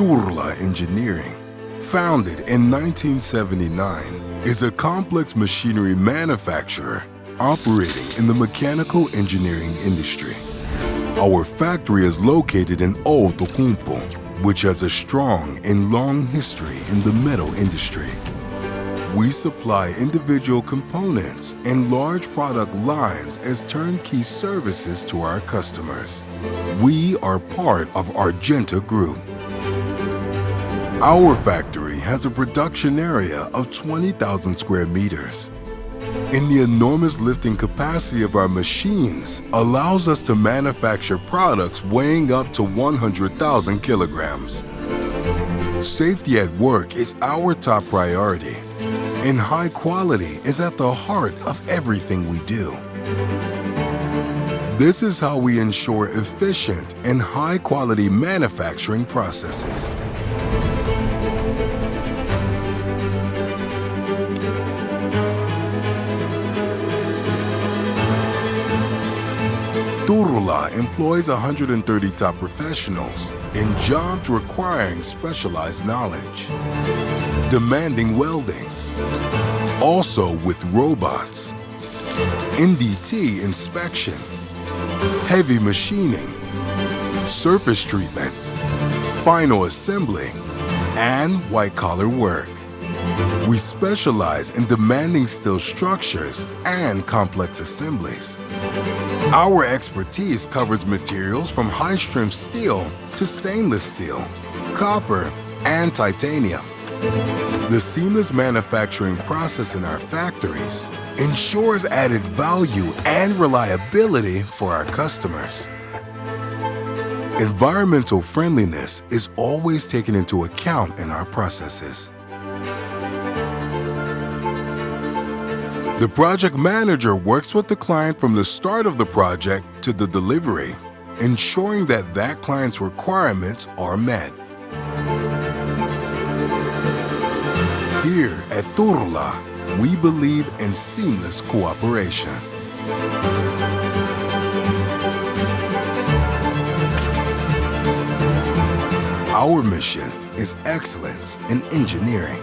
Turula Engineering, founded in 1979, is a complex machinery manufacturer operating in the mechanical engineering industry. Our factory is located in Outokummussa, which has a strong and long history in the metal industry. We supply individual components and large product lines as turnkey services to our customers. We are part of Argenta Group. Our factory has a production area of 20,000 square meters. And the enormous lifting capacity of our machines allows us to manufacture products weighing up to 100,000 kilograms. Safety at work is our top priority, and high quality is at the heart of everything we do. This is how we ensure efficient and high-quality manufacturing processes. Turula employs 130 top professionals in jobs requiring specialized knowledge, demanding welding, also with robots, NDT inspection, heavy machining, surface treatment, final assembly, and white-collar work. We specialize in demanding steel structures and complex assemblies. Our expertise covers materials from high-strength steel to stainless steel, copper, and titanium. The seamless manufacturing process in our factories ensures added value and reliability for our customers. Environmental friendliness is always taken into account in our processes. The project manager works with the client from the start of the project to the delivery, ensuring that that client's requirements are met. Here at Turula, we believe in seamless cooperation. Our mission is excellence in engineering.